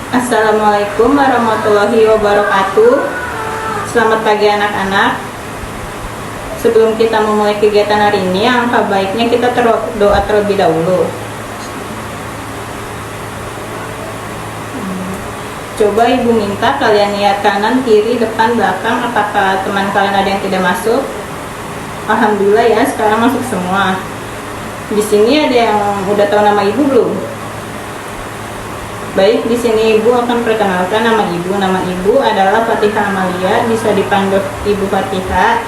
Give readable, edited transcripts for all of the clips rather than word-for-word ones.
Assalamualaikum warahmatullahi wabarakatuh. Selamat pagi anak-anak. Sebelum kita memulai kegiatan hari ini, alangkah baiknya kita doa terlebih dahulu. Coba ibu minta kalian lihat kanan, kiri, depan, belakang. Apakah teman kalian ada yang tidak masuk? Alhamdulillah ya, sekarang masuk semua. Di sini ada yang udah tahu nama ibu belum? Baik, di sini ibu akan perkenalkan nama ibu. Nama ibu adalah Fatihah Amalia, bisa dipanggil Ibu Fatihah.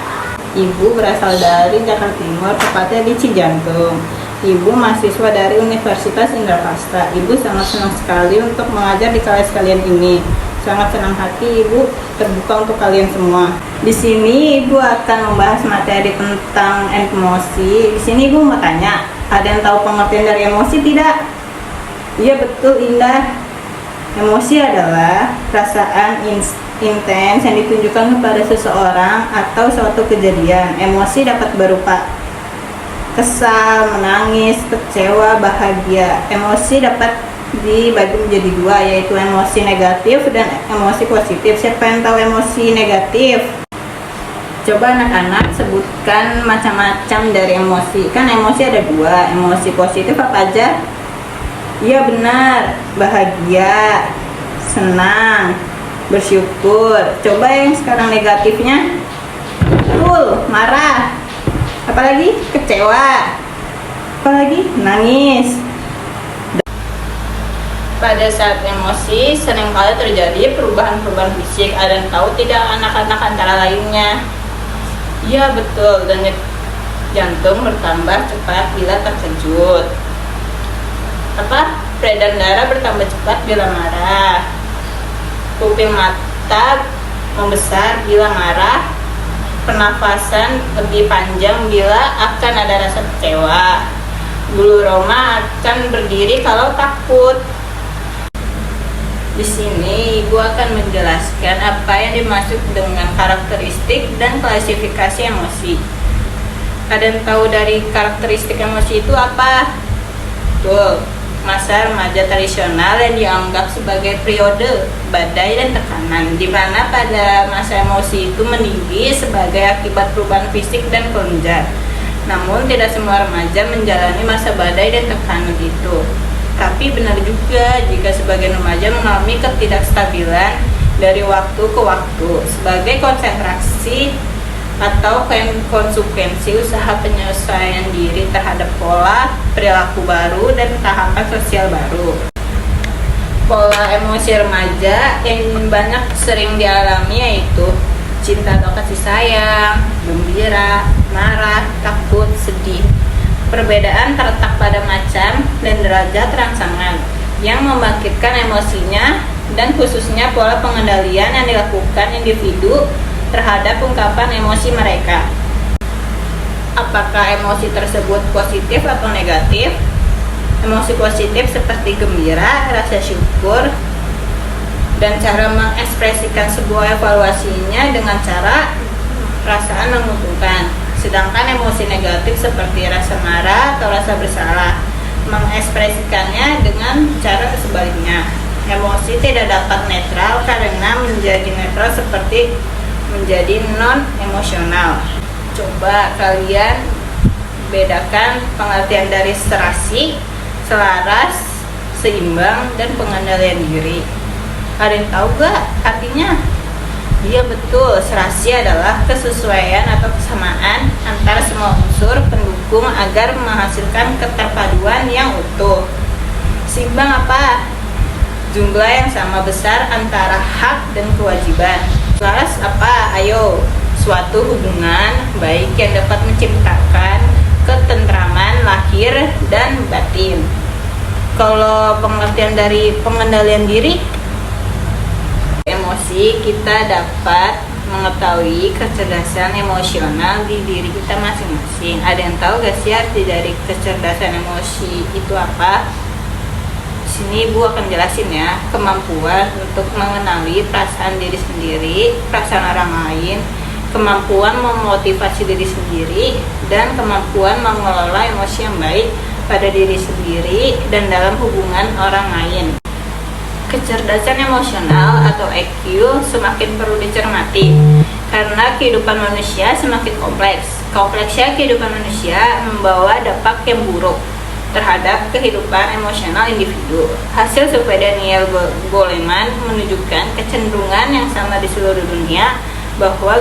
Ibu berasal dari Jakarta Timur, tepatnya di Cijantung. Ibu mahasiswa dari Universitas Indraprasta. Ibu sangat senang sekali untuk mengajar di kelas kalian ini. Sangat senang hati ibu terbuka untuk kalian semua. Di sini ibu akan membahas materi tentang emosi. Di sini ibu mau tanya, ada yang tahu pengertian dari emosi tidak? Iya betul Indah. Emosi adalah perasaan intens yang ditunjukkan kepada seseorang atau suatu kejadian. Emosi dapat berupa kesal, menangis, kecewa, bahagia. Emosi dapat dibagi menjadi dua, yaitu emosi negatif dan emosi positif. Siapa yang tahu emosi negatif? Coba anak-anak sebutkan macam-macam dari emosi. Kan emosi ada dua. Emosi positif apa aja? Iya benar, bahagia, senang, bersyukur. Coba yang sekarang negatifnya, betul, marah, apalagi kecewa, apalagi nangis. Pada saat emosi seringkali terjadi perubahan-perubahan fisik. Ada yang tahu tidak anak-anak antara lainnya? Iya betul, denyut jantung bertambah cepat bila terkejut. Peredaran darah bertambah cepat bila marah. Pupil mata membesar bila marah. Pernafasan lebih panjang bila akan ada rasa kecewa. Bulu roma akan berdiri kalau takut. Di sini ibu akan menjelaskan apa yang dimaksud dengan karakteristik dan klasifikasi emosi. Ada yang tahu dari karakteristik emosi itu apa? Betul, masa remaja tradisional yang dianggap sebagai periode badai dan tekanan, di mana pada masa emosi itu meninggi sebagai akibat perubahan fisik dan kelenjar. Namun tidak semua remaja menjalani masa badai dan tekanan itu. Tapi benar juga jika sebagian remaja mengalami ketidakstabilan dari waktu ke waktu sebagai konsentrasi atau konsekuensi usaha penyesuaian diri terhadap pola perilaku baru dan tahapan sosial baru. Pola emosi remaja yang banyak sering dialami yaitu cinta atau kasih sayang, gembira, marah, takut, sedih. Perbedaan terletak pada macam dan derajat rangsangan yang membangkitkan emosinya dan khususnya pola pengendalian yang dilakukan individu terhadap ungkapan emosi mereka. Apakah emosi tersebut positif atau negatif? Emosi positif seperti gembira, rasa syukur, dan cara mengekspresikan sebuah evaluasinya dengan cara perasaan menguntungkan. Sedangkan emosi negatif seperti rasa marah atau rasa bersalah, mengekspresikannya dengan cara sebaliknya. Emosi tidak dapat netral karena menjadi netral seperti menjadi non-emosional. Coba kalian bedakan pengertian dari serasi, selaras, seimbang, dan pengendalian diri. Ada yang tahu gak artinya? Iya betul, serasi adalah kesesuaian atau kesamaan antara semua unsur pendukung agar menghasilkan keterpaduan yang utuh. Seimbang apa? Jumlah yang sama besar antara hak dan kewajiban. Selaras apa? Ayo, suatu hubungan baik yang dapat menciptakan ketentraman lahir dan batin. Kalau pengertian dari pengendalian diri, emosi kita dapat mengetahui kecerdasan emosional di diri kita masing-masing. Ada yang tahu gak sih arti dari kecerdasan emosi itu apa? Sini ibu akan jelasin ya, kemampuan untuk mengenali perasaan diri sendiri, perasaan orang lain, kemampuan memotivasi diri sendiri, dan kemampuan mengelola emosi yang baik pada diri sendiri dan dalam hubungan orang lain. kecerdasan emosional atau EQ semakin perlu dicermati karena kehidupan manusia semakin kompleks. Kompleksnya kehidupan manusia membawa dampak yang buruk terhadap kehidupan emosional individu. Hasil survei Daniel Goleman menunjukkan kecenderungan yang sama di seluruh dunia bahwa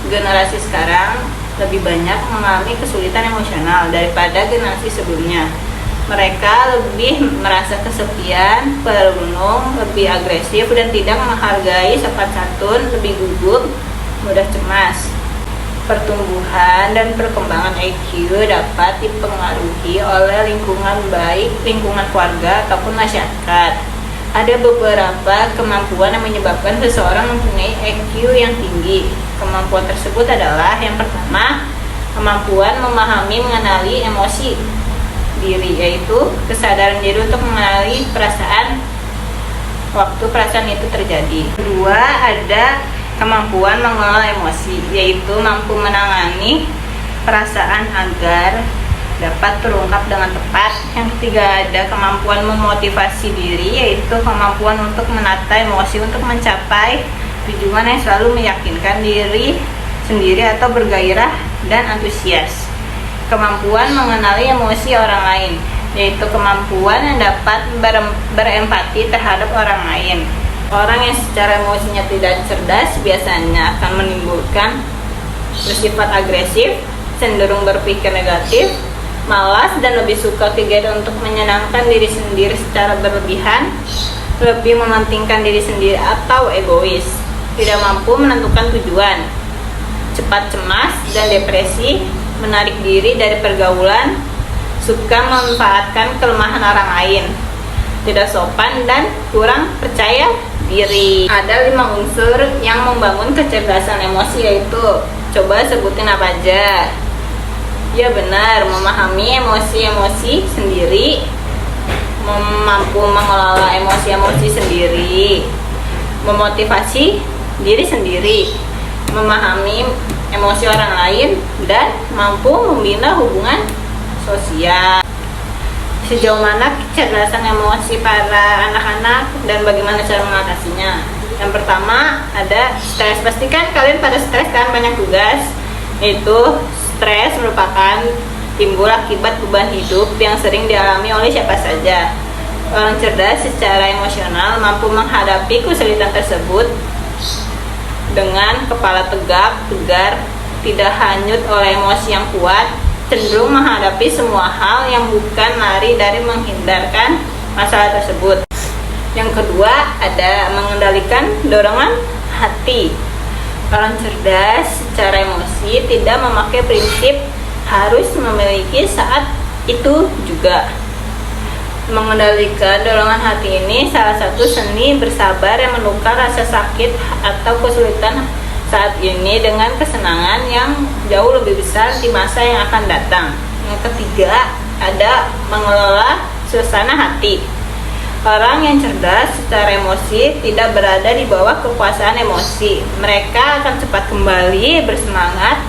generasi sekarang lebih banyak mengalami kesulitan emosional daripada generasi sebelumnya. Mereka lebih merasa kesepian, perenung, lebih agresif, dan tidak menghargai sopan santun, lebih gugup, mudah cemas. Pertumbuhan dan perkembangan EQ dapat dipengaruhi oleh lingkungan baik, lingkungan keluarga, ataupun masyarakat. Ada beberapa kemampuan yang menyebabkan seseorang mempunyai EQ yang tinggi. Kemampuan tersebut adalah yang pertama, kemampuan memahami mengenali emosi diri, yaitu kesadaran diri untuk mengenali perasaan waktu perasaan itu terjadi. Kedua, ada kemampuan mengelola emosi, yaitu mampu menangani perasaan agar dapat terungkap dengan tepat. Yang ketiga, ada kemampuan memotivasi diri, yaitu kemampuan untuk menata emosi untuk mencapai tujuan yang selalu meyakinkan diri sendiri atau bergairah dan antusias. Kemampuan mengenali emosi orang lain, yaitu kemampuan yang dapat berempati terhadap orang lain. Orang yang secara emosinya tidak cerdas biasanya akan menimbulkan bersifat agresif, cenderung berpikir negatif, malas, dan lebih suka kegiatan untuk menyenangkan diri sendiri secara berlebihan, lebih mementingkan diri sendiri atau egois, tidak mampu menentukan tujuan, cepat cemas dan depresi, menarik diri dari pergaulan, suka memanfaatkan kelemahan orang lain, tidak sopan, dan kurang percaya diri. Ada 5 unsur yang membangun kecerdasan emosi, yaitu, coba sebutin apa aja. Ya benar, memahami emosi-emosi sendiri, mampu mengelola emosi-emosi sendiri, memotivasi diri sendiri, memahami emosi orang lain, dan mampu membina hubungan sosial. Sejauh mana kecerdasan emosi para anak-anak dan bagaimana cara mengatasinya? Yang pertama, ada stres. Pastikan kalian pada stres kan, banyak tugas. Yaitu stres merupakan timbul akibat beban hidup yang sering dialami oleh siapa saja. Orang cerdas secara emosional mampu menghadapi kesulitan tersebut dengan kepala tegak, tegar, tidak hanyut oleh emosi yang kuat, cenderung menghadapi semua hal yang bukan lari dari menghindarkan masalah tersebut. Yang kedua, ada mengendalikan dorongan hati. Orang cerdas secara emosi tidak memakai prinsip harus memiliki saat itu juga. Mengendalikan dorongan hati ini salah satu seni bersabar yang menukar rasa sakit atau kesulitan saat ini dengan kesenangan yang jauh lebih besar di masa yang akan datang. Yang ketiga, ada mengelola suasana hati. Orang yang cerdas secara emosi tidak berada di bawah kekuasaan emosi. Mereka akan cepat kembali bersemangat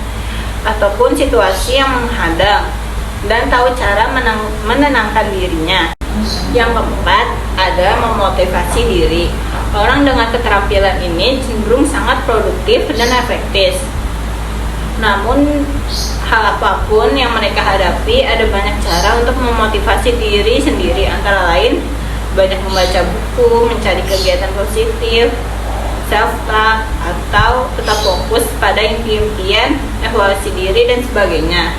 ataupun situasi yang menghadang dan tahu cara menenangkan dirinya. Yang keempat, ada memotivasi diri. Orang dengan keterampilan ini cenderung sangat produktif dan efektif. Namun, hal apapun yang mereka hadapi, ada banyak cara untuk memotivasi diri sendiri, antara lain banyak membaca buku, mencari kegiatan positif, self-talk, atau tetap fokus pada impian, evaluasi diri, dan sebagainya.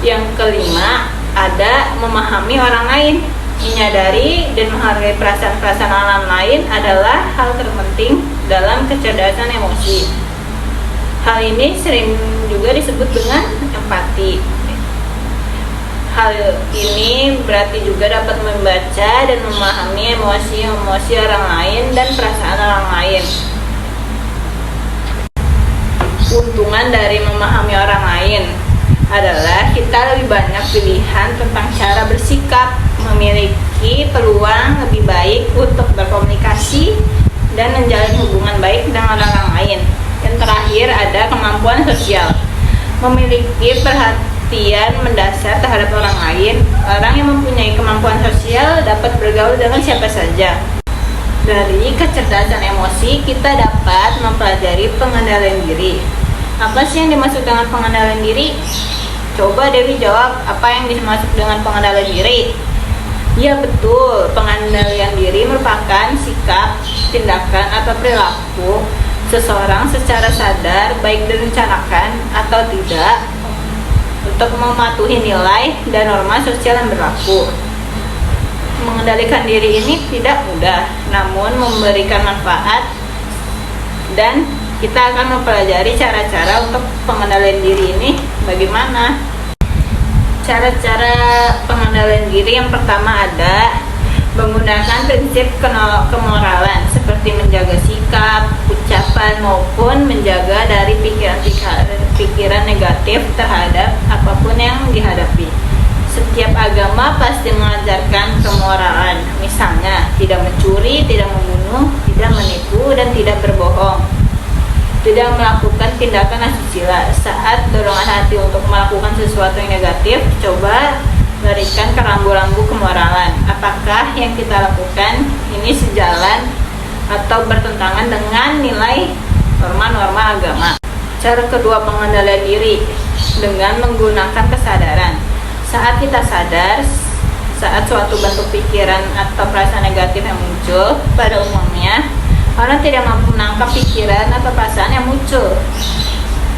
Yang kelima, ada memahami orang lain. Menyadari dan menghargai perasaan-perasaan orang lain adalah hal terpenting dalam kecerdasan emosi. Hal ini sering juga disebut dengan empati. Hal ini berarti juga dapat membaca dan memahami emosi-emosi orang lain dan perasaan orang lain. Keuntungan dari memahami orang lain adalah kita lebih banyak pilihan tentang cara bersikap, memiliki peluang lebih baik untuk berkomunikasi dan menjalin hubungan baik dengan orang lain. Yang terakhir, ada kemampuan sosial. Memiliki perhatian mendasar terhadap orang lain. Orang yang mempunyai kemampuan sosial dapat bergaul dengan siapa saja. Dari kecerdasan emosi, kita dapat mempelajari pengendalian diri. Apa sih yang dimaksud dengan pengendalian diri? Coba Dewi jawab, apa yang dimaksud dengan pengendalian diri? Ya betul, pengendalian diri merupakan sikap, tindakan, atau perilaku seseorang secara sadar, baik direncanakan atau tidak, untuk mematuhi nilai dan norma sosial yang berlaku. Mengendalikan diri ini tidak mudah, namun memberikan manfaat, dan kita akan mempelajari cara-cara untuk pengendalian diri ini bagaimana. Cara-cara pengendalian diri yang pertama ada menggunakan prinsip kemoralan seperti menjaga sikap, ucapan, maupun menjaga dari pikiran negatif terhadap apapun yang dihadapi. Setiap agama pasti mengajarkan kemoralan, misalnya tidak mencuri, tidak membunuh, tidak menipu, dan tidak berbohong. Tidak melakukan tindakan asusila. Saat dorongan hati untuk melakukan sesuatu yang negatif, coba berikan ke rambu-rambu kemoralan. Apakah yang kita lakukan ini sejalan atau bertentangan dengan nilai norma-norma agama? Cara kedua pengendalian diri dengan menggunakan kesadaran. Saat kita sadar, saat suatu bentuk pikiran atau perasaan negatif yang muncul, pada umumnya orang tidak mampu menangkap pikiran atau perasaan yang muncul.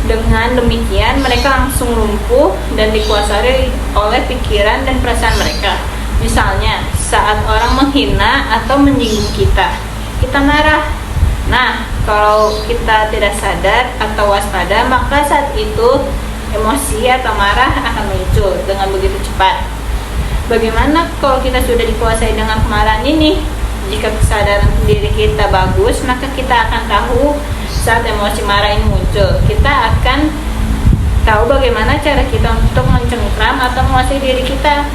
Dengan demikian, mereka langsung lumpuh dan dikuasai oleh pikiran dan perasaan mereka. Misalnya, saat orang menghina atau menyinggung kita, kita marah. Nah, kalau kita tidak sadar atau waspada, maka saat itu emosi atau marah akan muncul dengan begitu cepat. Bagaimana kalau kita sudah dikuasai dengan kemarahan ini? Jika kesadaran diri kita bagus, maka kita akan tahu saat emosi marah ini muncul. Kita akan tahu bagaimana cara kita untuk mencengkram atau menguasai diri kita.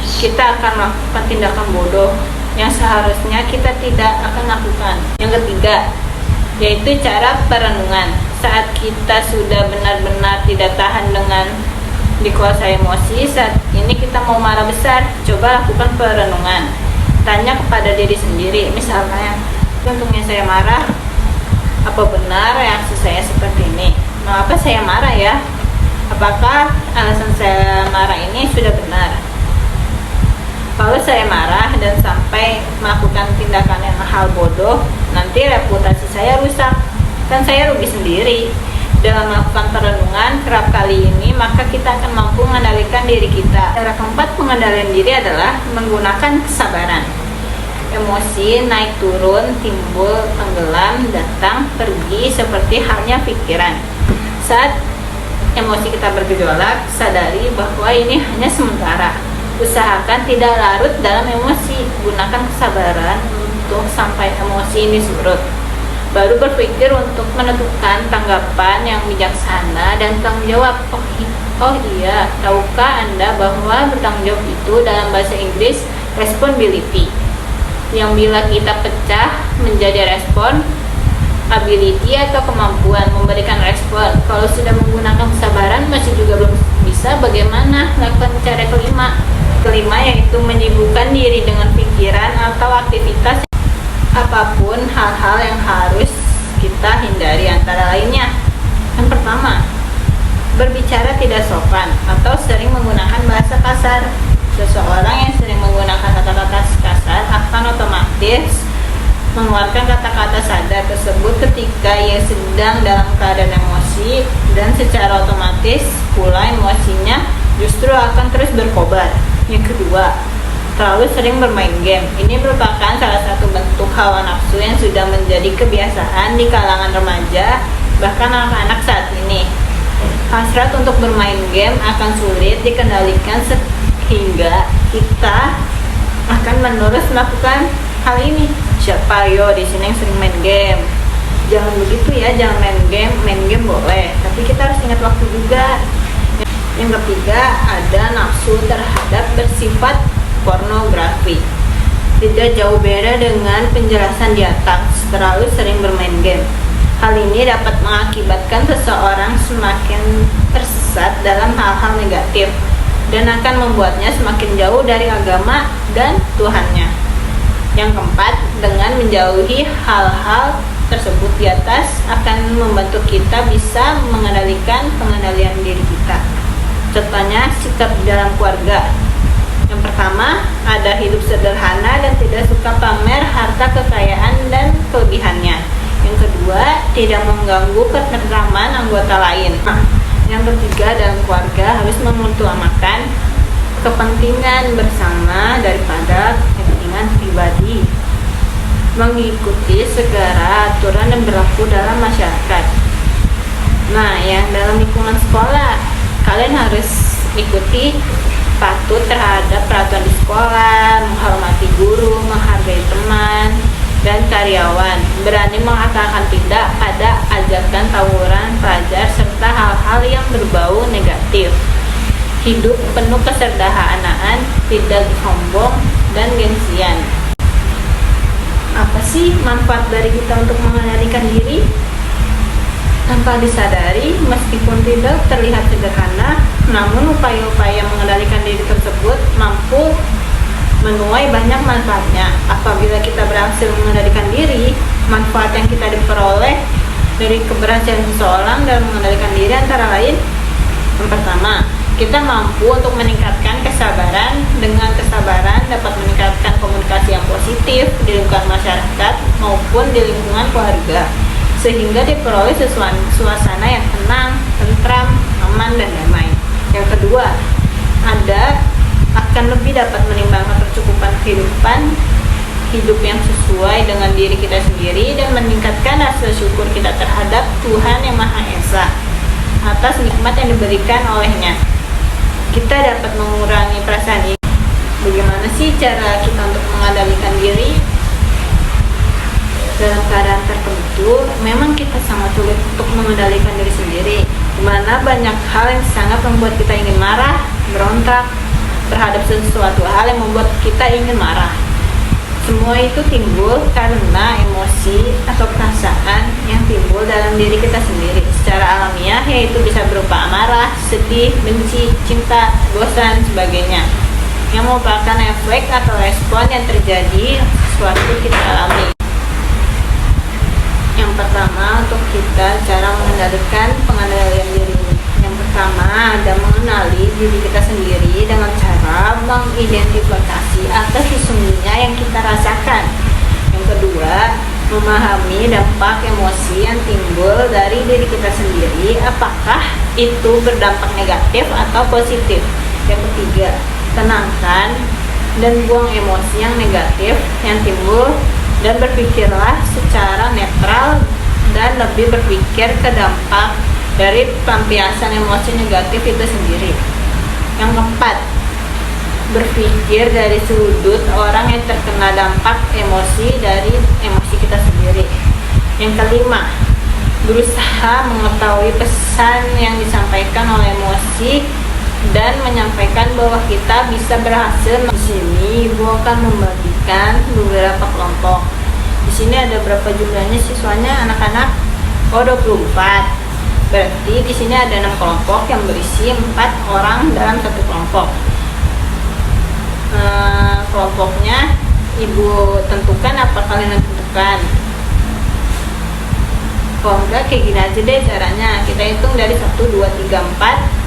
Kita akan melakukan tindakan bodoh yang seharusnya kita tidak akan lakukan. Yang ketiga, yaitu cara perenungan. Saat kita sudah benar-benar tidak tahan dengan dikuasai emosi, saat ini kita mau marah besar, coba lakukan perenungan. Tanya kepada diri sendiri, misalnya, untungnya saya marah, apa benar reaksi saya seperti ini? Mengapa saya marah ya? Apakah alasan saya marah ini sudah benar? Kalau saya marah dan sampai melakukan tindakan yang hal bodoh, nanti reputasi saya rusak dan saya rugi sendiri. Dalam melakukan perenungan kerap kali ini, maka kita akan mampu mengendalikan diri kita. Cara keempat pengendalian diri adalah menggunakan kesabaran. Emosi naik turun, timbul, tenggelam, datang, pergi, seperti halnya pikiran. Saat emosi kita bergejolak, sadari bahwa ini hanya sementara. Usahakan tidak larut dalam emosi. Gunakan kesabaran untuk sampai emosi ini surut. Baru berpikir untuk menentukan tanggapan yang bijaksana dan tanggung jawab. Oh iya, tahukah Anda bahwa bertanggung jawab itu dalam bahasa Inggris responsibility, yang bila kita pecah menjadi respon, ability atau kemampuan memberikan respon. Kalau sudah menggunakan kesabaran masih juga belum bisa, bagaimana? Lakukan cara kelima yaitu menyibukkan diri dengan pikiran atau aktivitas apapun hal-hal yang harus kita hindari, antara lainnya. Yang pertama, berbicara tidak sopan atau sering menggunakan bahasa kasar. Seseorang yang sering menggunakan kata-kata kasar akan otomatis mengeluarkan kata-kata sadar tersebut ketika ia sedang dalam keadaan emosi, dan secara otomatis pula emosinya justru akan terus berkobar. Yang kedua, terlalu sering bermain game. Ini merupakan salah satu bentuk hawa nafsu yang sudah menjadi kebiasaan di kalangan remaja, bahkan anak-anak saat ini. Hasrat untuk bermain game akan sulit dikendalikan sehingga kita akan menerus melakukan hal ini. Siapa yo di sini yang sering main game? Jangan begitu ya, jangan main game. Main game boleh, tapi kita harus ingat waktu juga. Yang ketiga, ada nafsu terhadap bersifat pornografi. Tidak jauh beda dengan penjelasan di atas, terlalu sering bermain game. Hal ini dapat mengakibatkan seseorang semakin tersesat dalam hal-hal negatif dan akan membuatnya semakin jauh dari agama dan Tuhannya. Yang keempat, dengan menjauhi hal-hal tersebut di atas akan membantu kita bisa mengendalikan pengendalian diri kita. Contohnya, sikap dalam keluarga. Yang pertama, ada hidup sederhana dan tidak suka pamer harta kekayaan dan kelebihannya. Yang kedua, tidak mengganggu ketentraman anggota lain. Yang ketiga, dalam keluarga harus mengutamakan kepentingan bersama daripada kepentingan pribadi. Mengikuti segala aturan yang berlaku dalam masyarakat. Nah, yang dalam lingkungan sekolah, kalian harus ikuti patuh terhadap peraturan di sekolah, menghormati guru, menghargai teman dan karyawan, berani mengatakan tidak pada ajakan tawuran pelajar serta hal-hal yang berbau negatif. Hidup penuh kesederhanaan, tidak sombong dan gengsian. Apa sih manfaat dari kita untuk mengendalikan diri? Tanpa disadari, meskipun tidak terlihat sederhana, namun upaya-upaya mengendalikan diri tersebut mampu menuai banyak manfaatnya. Apabila kita berhasil mengendalikan diri, manfaat yang kita diperoleh dari keberhasilan seseorang dalam mengendalikan diri antara lain, yang pertama, kita mampu untuk meningkatkan kesabaran. Dengan kesabaran dapat meningkatkan komunikasi yang positif di lingkungan masyarakat maupun di lingkungan keluarga, sehingga diperoleh suasana yang tenang, tentram, aman, dan damai. Yang kedua, akan lebih dapat menimbangkan kecukupan kehidupan, hidup yang sesuai dengan diri kita sendiri, dan meningkatkan rasa syukur kita terhadap Tuhan Yang Maha Esa atas nikmat yang diberikan olehnya. Kita dapat mengurangi perasaan ini. Bagaimana sih cara kita untuk mengendalikan diri? Dalam keadaan tertentu, memang kita sangat sulit untuk mengendalikan diri sendiri, di mana banyak hal yang sangat membuat kita ingin marah, berontak terhadap sesuatu hal yang membuat kita ingin marah. Semua itu timbul karena emosi atau perasaan yang timbul dalam diri kita sendiri secara alamiah, yaitu bisa berupa amarah, sedih, benci, cinta, bosan, sebagainya, yang merupakan efek atau respon yang terjadi sesuatu kita alami. Yang pertama, untuk kita cara mengendalikan pengendalian diri. Yang pertama, ada mengenali diri kita sendiri dengan cara mengidentifikasi atas sesungguhnya yang kita rasakan. Yang kedua, memahami dampak emosi yang timbul dari diri kita sendiri, apakah itu berdampak negatif atau positif. Yang ketiga, tenangkan dan buang emosi yang negatif yang timbul, dan berpikirlah secara netral dan lebih berpikir ke dampak dari pelampiasan emosi negatif itu sendiri. Yang keempat, berpikir dari sudut orang yang terkena dampak emosi dari emosi kita sendiri. Yang kelima, berusaha mengetahui pesan yang disampaikan oleh emosi dan menyampaikan bahwa kita bisa berhasil. Di sini Ibu akan membagikan beberapa kelompok. Di sini ada berapa jumlahnya siswanya anak-anak? 24. Berarti di sini ada 6 kelompok yang berisi 4 orang dalam satu kelompok. Kelompoknya Ibu tentukan apa kalian tentukan? Kalau enggak kayak gini aja deh caranya. Kita hitung dari 1, 2, 3, 4.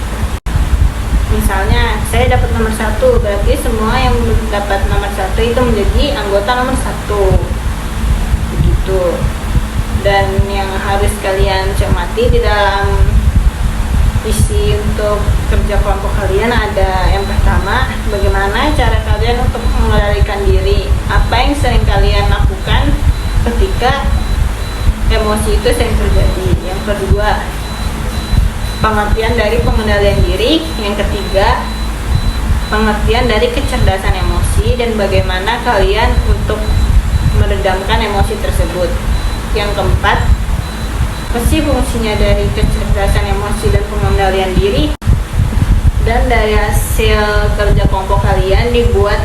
Misalnya saya dapat nomor 1, berarti semua yang dapat nomor 1 itu menjadi anggota nomor 1. Begitu. Dan yang harus kalian cermati di dalam isi untuk kerja kelompok kalian ada yang pertama, bagaimana cara kalian untuk mengendalikan diri. Apa yang sering kalian lakukan ketika emosi itu sering terjadi. Yang kedua, pengertian dari pengendalian diri. Yang ketiga, pengertian dari kecerdasan emosi dan bagaimana kalian untuk meredamkan emosi tersebut. Yang keempat, apa sih fungsinya dari kecerdasan emosi dan pengendalian diri? Dan dari hasil kerja kelompok kalian dibuat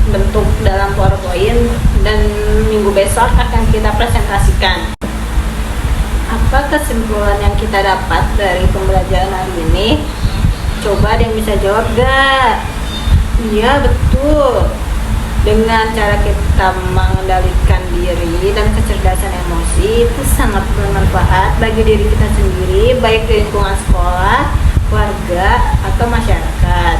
bentuk dalam PowerPoint dan minggu besok akan kita presentasikan. Apa kesimpulan yang kita dapat dari pembelajaran hari ini? Coba ada yang bisa jawab gak? Iya, betul. Dengan cara kita mengendalikan diri dan kecerdasan emosi itu sangat bermanfaat bagi diri kita sendiri, baik di lingkungan sekolah, keluarga, atau masyarakat.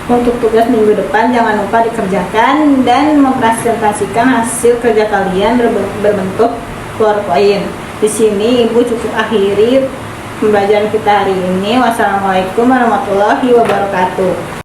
Untuk tugas minggu depan jangan lupa dikerjakan dan mempresentasikan hasil kerja kalian berbentuk PowerPoint. Di sini Ibu cukup akhiri pembelajaran kita hari ini. Wassalamualaikum warahmatullahi wabarakatuh.